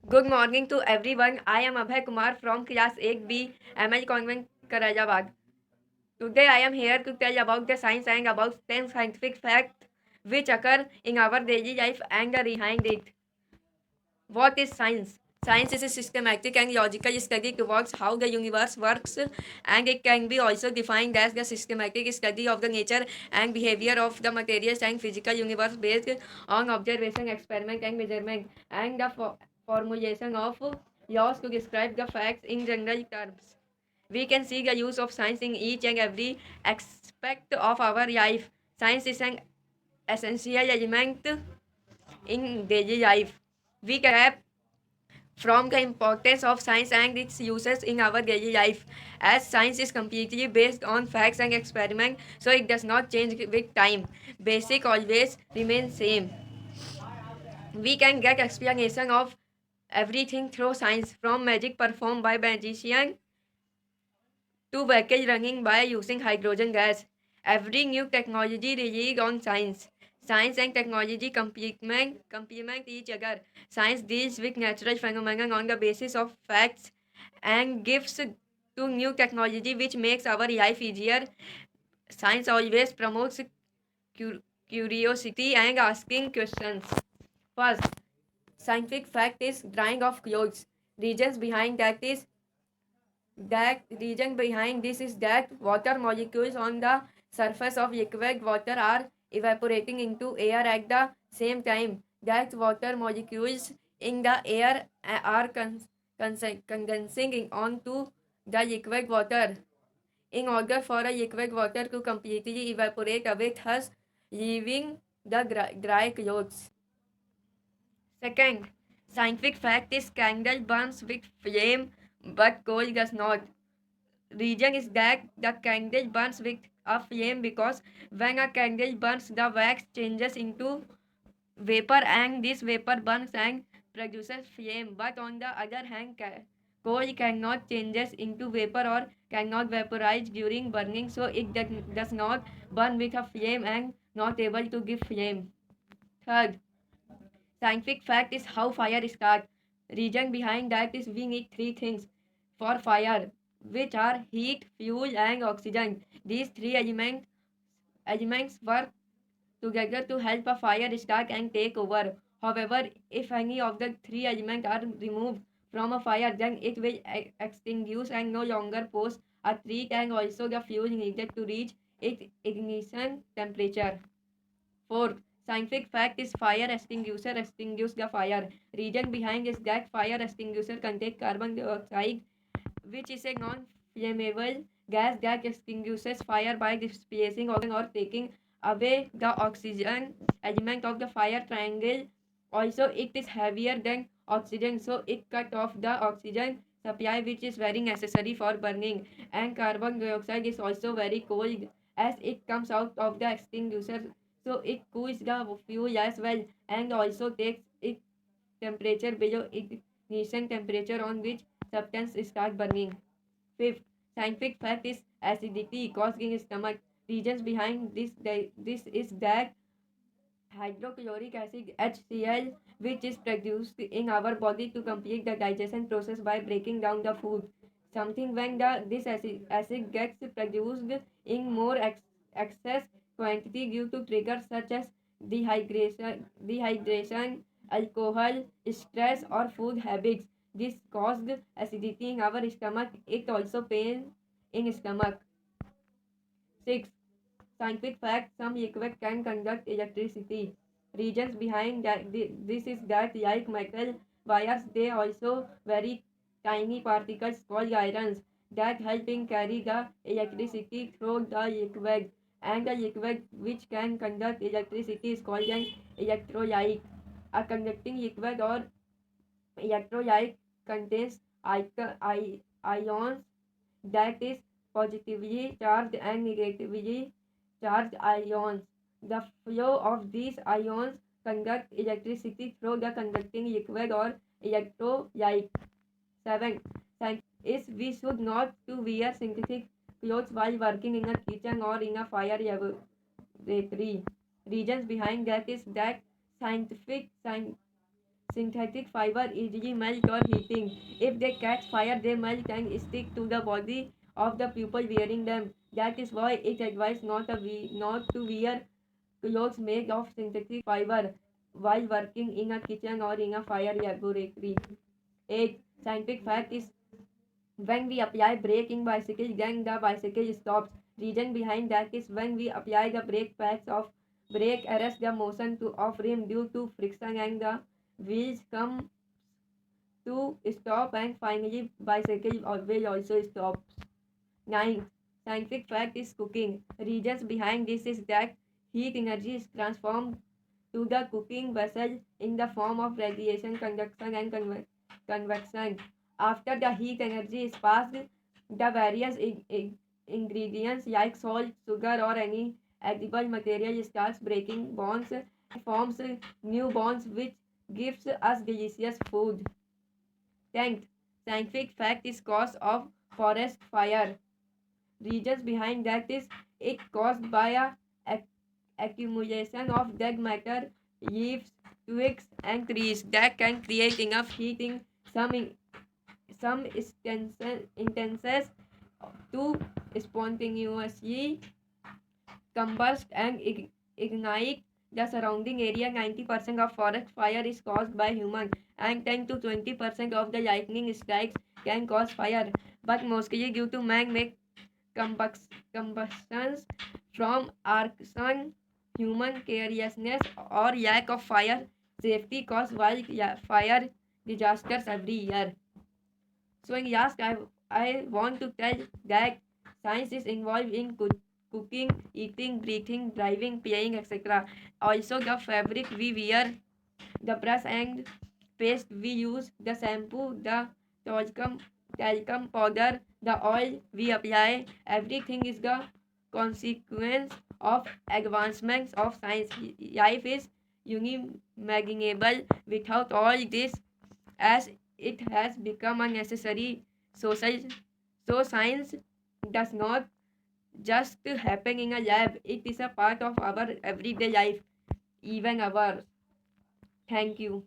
Good morning to everyone. I am Abhay Kumar from class 8B, ML Convent, Karajabad. Today I am here to tell about the science and about 10 scientific facts which occur in our daily life and the behind it. What is science? Science is a systematic and logical study towards how the universe works, and it can be also defined as the systematic study of the nature and behavior of the materials and physical universe based on observation, experiment, and measurement, and the formulation of laws to describe the facts in general terms. We can see the use of science in each and every aspect of our life. Science is an essential element in daily life. We can have from the importance of science and its uses in our daily life. As science is completely based on facts and experiment, so it does not change with time. Basic always remains same. We can get explanation of everything through science, from magic performed by magician to vehicles running by using hydrogen gas. Every new technology relies on science. Science and technology complement each other. Science deals with natural phenomena on the basis of facts and gives to new technology which makes our life easier. Science always promotes curiosity and asking questions. First, scientific fact is drying of clothes. Reasons behind that is that reason behind this is that water molecules on the surface of liquid water are evaporating into air at the same time that water molecules in the air are condensing onto the liquid water in order for a liquid water to completely evaporate away, thus leaving the dry clothes. Second, scientific fact is candle burns with flame but coal does not. Reason is that the candle burns with a flame because when a candle burns, the wax changes into vapor and this vapor burns and produces flame. But on the other hand, coal cannot changes into vapor or cannot vaporize during burning, so it does not burn with a flame and not able to give flame. Third, scientific fact is how fire starts. Reason behind that is we need three things for fire, which are heat, fuel, and oxygen. These three elements work together to help a fire start and take over. However, if any of the three elements are removed from a fire, then it will extinguish and no longer pose a threat, and also the fuel needed to reach its ignition temperature. Fourth, scientific fact is fire extinguisher extinguish the fire. Reason behind is that fire extinguisher contain carbon dioxide, which is a non-flammable gas that extinguishes fire by displacing oxygen or taking away the oxygen element of the fire triangle. Also, it is heavier than oxygen, so it cut off the oxygen supply, which is very necessary for burning. And carbon dioxide is also very cold as it comes out of the extinguisher, so it cools the fuel as well and also takes its temperature below ignition temperature on which substance start burning. Fifth, scientific fact is acidity causing stomach. Reasons behind this is that hydrochloric acid HCl, which is produced in our body to complete the digestion process by breaking down the food. Something when this acid gets produced in more excess quantity due to triggers such as dehydration, alcohol, stress, or food habits. This caused acidity in our stomach. It also pain in stomach. 6. Scientific fact, some liquid can conduct electricity. Reasons behind this is that like metal wires, they also very tiny particles called ions that help in carry the electricity through the liquid. And the liquid which can conduct electricity is called an electrolyte. A conducting liquid or electrolyte contains ions that is positively charged and negatively charged ions. The flow of these ions conduct electricity through the conducting liquid or electrolyte. 7. Science is we should not to wear synthetic clothes while working in a kitchen or in a fire laboratory. Reasons behind that is that scientific Synthetic fiber easily melt or heating. If they catch fire, they melt and stick to the body of the people wearing them. That is why it's advised not to wear clothes made of synthetic fiber while working in a kitchen or in a fire laboratory. 8. Scientific fact is when we apply brake in bicycle, then the bicycle stops. Reason behind that is when we apply the brake pads of brake arrest the motion of rim due to friction and the wheels come to stop and finally bicycle will also stop. 9. Scientific fact is cooking. Reasons behind this is that heat energy is transformed to the cooking vessel in the form of radiation, conduction, and convection. After the heat energy is passed, the various ingredients like salt, sugar, or any edible material starts breaking bonds and forms new bonds, which gives us delicious food. 10th, scientific fact is cause of forest fire. Reasons behind that is it caused by a accumulation of dead matter, leaves, twigs, and trees that can create enough heat in some instances to spontaneously combust and ignite the surrounding area. 90% of forest fire is caused by human, and 10 to 20% of the lightning strikes can cause fire, but mostly due to man-made combustions from arson, human carelessness, or lack of fire safety cause wildfire disasters every year. So in last, I want to tell that science is involved in cooking, eating, breathing, driving, playing, etc. Also, the fabric we wear, the brush and paste we use, the shampoo, the talcum, talcum powder, the oil we apply, everything is the consequence of advancements of science. Life is unimaginable without all this, as it has become a necessary social. So science does not just happen in a lab, it is a part of our everyday life, even ours. Thank you.